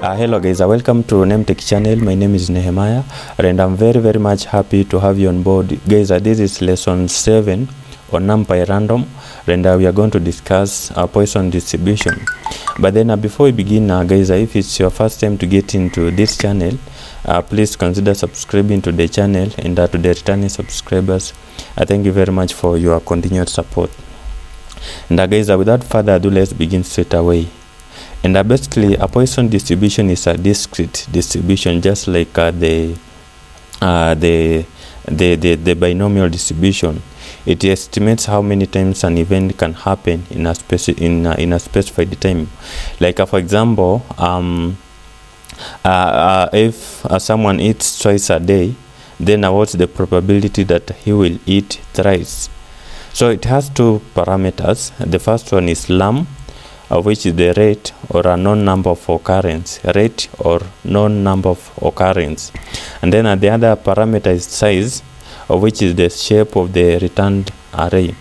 Hello guys, welcome to NemTech channel. My name is Nehemiah and I'm very much happy to have you on board. Guys, this is lesson 7 on NumPy random, and we are going to discuss Poisson distribution. But then before we begin, guys, if it's your first time to get into this channel, please consider subscribing to the channel, and to the returning subscribers, thank you very much for your continued support. And guys, without further ado, let's begin straight away. And basically, a Poisson distribution is a discrete distribution, just like the binomial distribution. It estimates how many times an event can happen in a specified time. Like for example, if someone eats twice a day, then what's the probability that he will eat thrice? So it has two parameters. The first one is lam, which is the rate or a known number of occurrence, rate or known number of occurrence. And then the other parameter is size, which is the shape of the returned array.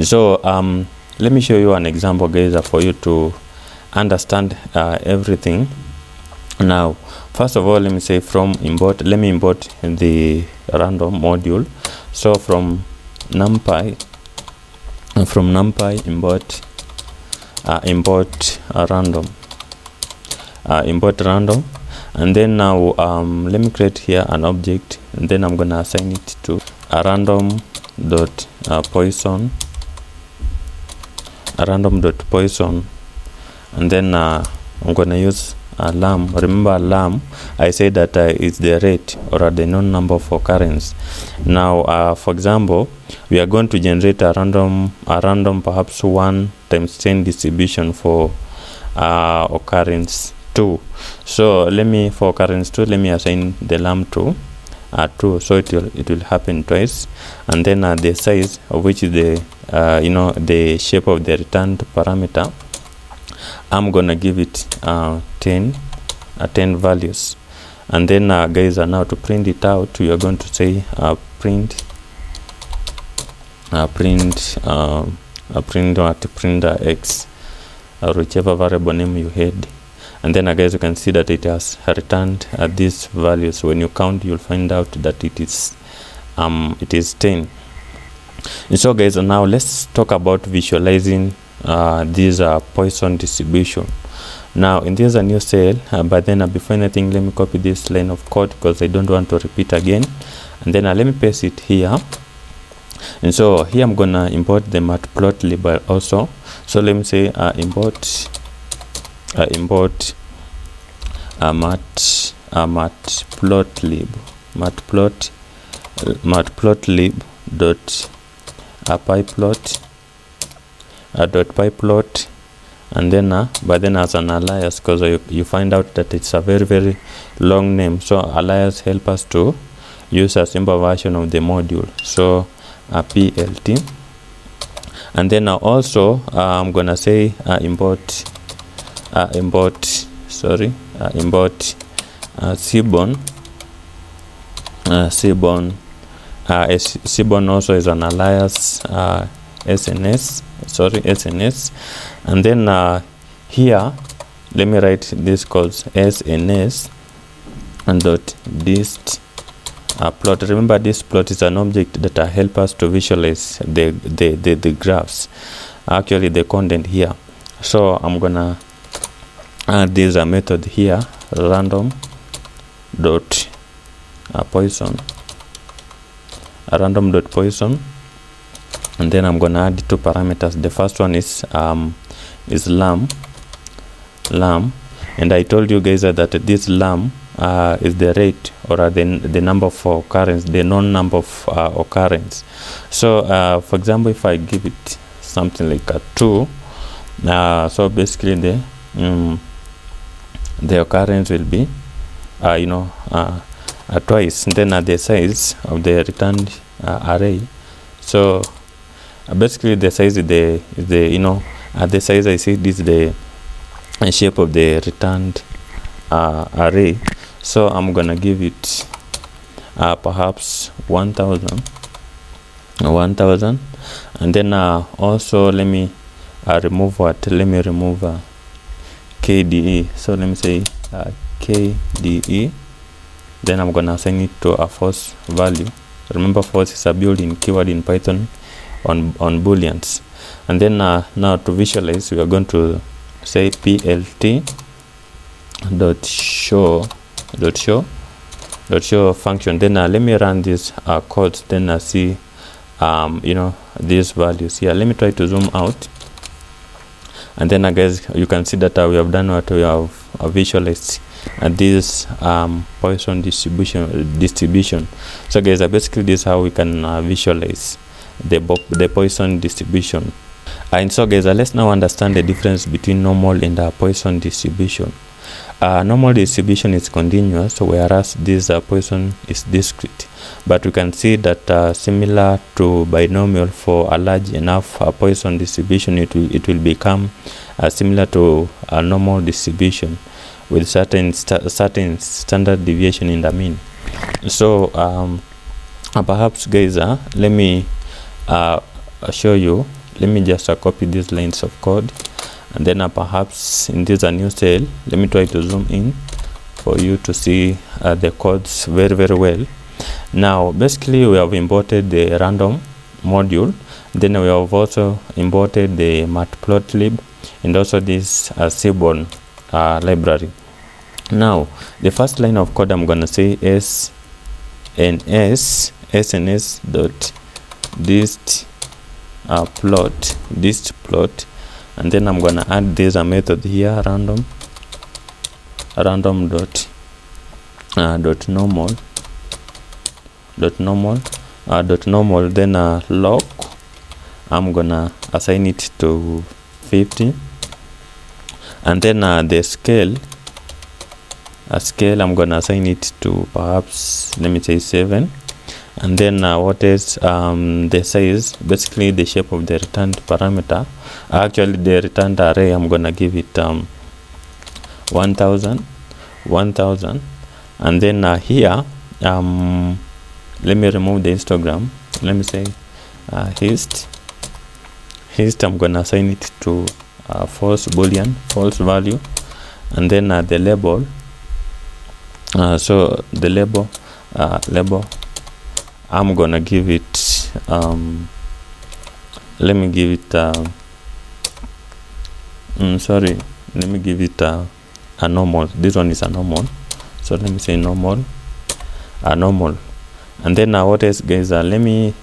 So let me show you an example, guys, for you to understand everything. Now, first of all, let me say let me import the random module. So from NumPy import random, and then now let me create here an object, and then I'm gonna assign it to a random.poisson, and then I'm gonna use a lam. Remember, lam, I say that is the rate or the known number of occurrence. Now for example, we are going to generate a random perhaps 1 times 10 distribution for occurrence 2. So for occurrence 2, let me assign the lam to 2, so it will happen twice. And then the size, of which is the shape of the returned parameter, I'm gonna give it 10 values. And then guys, now to print it out, we are going to say print x, or whichever variable name you had. And then guys, you can see that it has returned these values. When you count, you'll find out that it is 10. And so guys, now let's talk about visualizing these Poisson distribution. Now in this new cell, but then before anything, let me copy this line of code because I don't want to repeat again. And then let me paste it here. And so here I'm gonna import the matplotlib also. So let me say import matplotlib dot pyplot, and then but then as an alias, because you find out that it's a very long name. So alias help us to use a simple version of the module. So plt, and then also I'm gonna say import Seaborn. Seaborn also is an alias, SNS, and then here let me write this called SNS and dot dist plot. Remember, this plot is an object that help us to visualize the graphs, actually the content here. So I'm gonna add this method here, random.poisson, and then I'm gonna add 2 parameters. The first one is lam, and I told you guys that this lam is the rate or the number of occurrence, the known number of occurrence. So for example, if I give it something like a 2, so basically the occurrence will be twice. And then the size of the returned array, so basically the size is the size I said is the shape of the returned array. So I'm gonna give it perhaps 1000, and then also let me remove KDE. So let me say KDE. Then I'm gonna assign it to a false value. Remember, false is a built-in keyword in Python on booleans. And then now to visualize, we are going to say plt dot show function. Then let me run this code. Then see these values here. Let me try to zoom out, and then guys, you can see that we have done what we have visualized this Poisson distribution. So guys, basically this is how we can visualize the Poisson distribution. And so guys, let's now understand the difference between normal and Poisson distribution. Normal distribution is continuous, whereas this Poisson is discrete. But we can see that similar to binomial, for a large enough Poisson distribution, it will become similar to a normal distribution with certain standard deviation in the mean. So perhaps guys, let me show you. Let me just copy these lines of code, and then perhaps in this new cell, let me try to zoom in for you to see the codes very well. Now basically we have imported the random module, then we have also imported the matplotlib and also this seaborn library. Now the first line of code, I'm gonna say sns dot dist plot, and then I'm gonna add this method here, random dot normal. Then log, I'm gonna assign it to 50, and then the scale I'm gonna assign it to perhaps, let me say 7. And then what is the size, basically the shape of the returned parameter, actually the returned array, I'm gonna give it 1000. And then here let me remove the histogram. Let me say hist, I'm gonna assign it to false value. And then the label, so the label I'm gonna give it let me give it let me give it a normal. This one is a normal, so let me say normal. And then what else guys, let me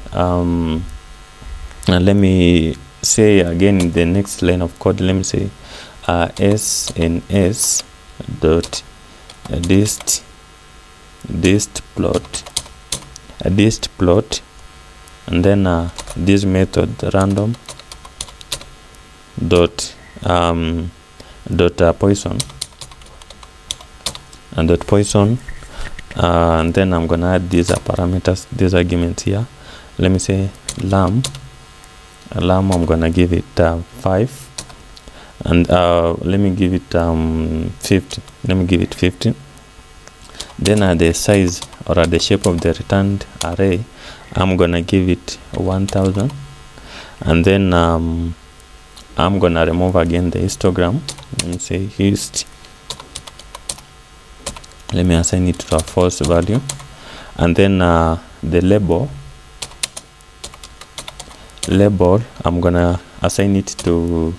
say again in the next line of code, let me say sns dot dist plot, and then this method random dot Poisson and then I'm gonna add these parameters, these arguments here. Let me say lam, I'm gonna give it 5, and let me give it 50. Let me give it 50. Then the size or the shape of the returned array, I'm gonna give it 1000. And then I'm gonna remove again the histogram. Let me say hist. Let me assign it to a false value. And then the label, I'm gonna assign it to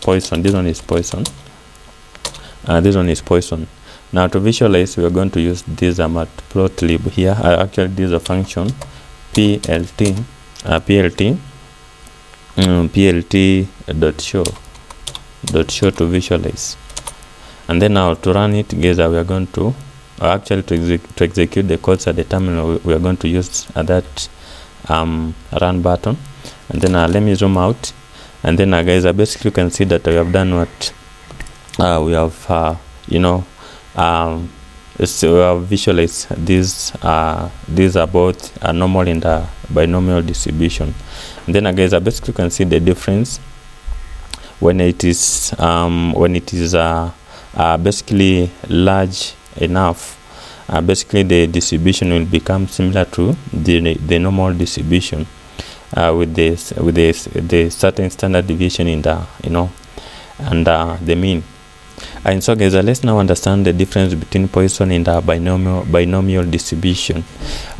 Poisson. This one is Poisson. Now to visualize, we are going to use this matplotlib here. Actually, this is a function plt dot show to visualize. And then now to run it, guys, we are going to to execute the codes at the terminal. We are going to use that run button. And then let me zoom out, and then guys, basically you can see that we have done what we have so we have visualized these are both a normal and a binomial distribution. And then guys, basically you can see the difference when it is basically large enough. Basically the distribution will become similar to the normal distribution. with the certain standard deviation in the and the mean. And so guys, let's now understand the difference between Poisson and binomial distribution.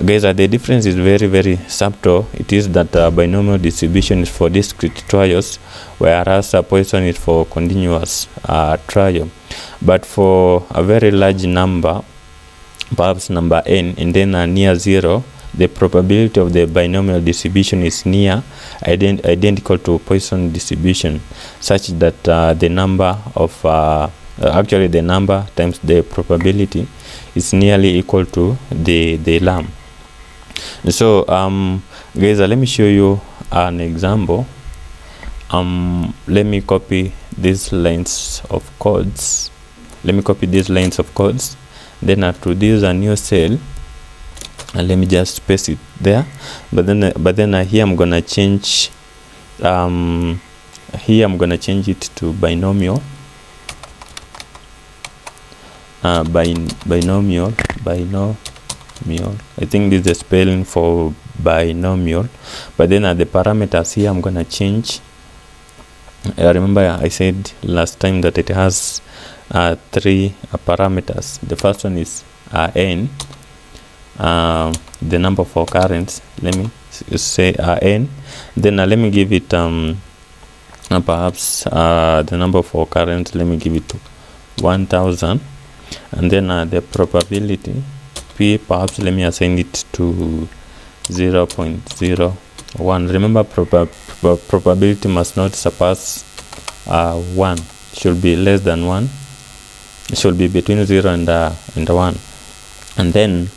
Guys, the difference is very, very subtle. It is that binomial distribution is for discrete trials, whereas Poisson is for continuous trial. But for a very large number, perhaps number n, and then near 0, the probability of the binomial distribution is near identical to Poisson distribution, such that the number of actually the number times the probability is nearly equal to the lamb. So guys, let me show you an example. Let me copy these lines of codes. Then I produce a new cell, and let me just paste it there. But then here I'm gonna change it to binomial. Binomial. I think this is the spelling for binomial. But then the parameters here I'm gonna change. Remember I said last time that it has 3 parameters. The first one is n, the number of occurrence. Let me say n. Then let me give it perhaps the number of occurrence. Let me give it to 1000. And then the probability p, perhaps let me assign it to 0.01. Remember, probability must not surpass 1. Should be less than 1. It should be between 0 and 1. And then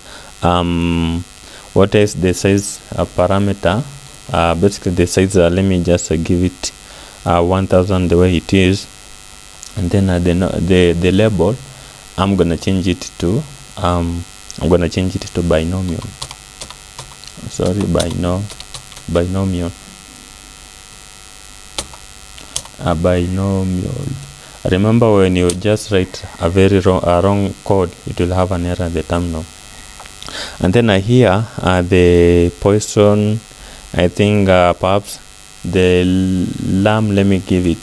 what is the size parameter? Basically the size, let me just give it 1000 the way it is. And then the label, I'm gonna change it to binomial. Sorry, binomial. Binomial. Remember, when you just write a very wrong code, it will have an error at the terminal. And then here the Poisson, I think perhaps the lamb, let me give it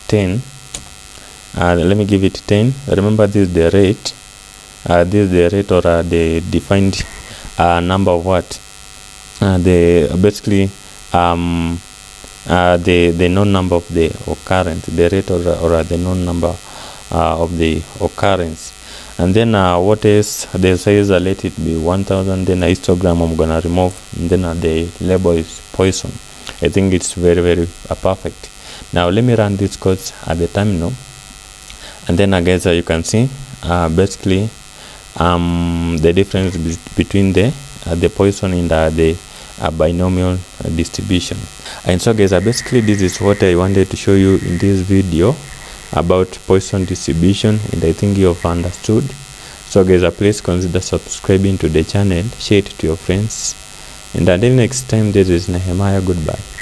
10. Let me give it 10. Remember, this is the rate. This is the rate, or the defined number of what? The basically the known number of the occurrence, the rate or the known number of the occurrence. And then what is the size? Let it be 1000. Then a histogram I'm gonna remove, and then the label is Poisson. I think it's very, very perfect. Now let me run these codes at the terminal, and then guys, you can see basically the difference between the Poisson and the binomial distribution. And so guys, basically this is what I wanted to show you in this video about Poisson distribution, and I think you have understood. So guys, please consider subscribing to the channel, share it to your friends, and until next time, this is Nehemiah. Goodbye.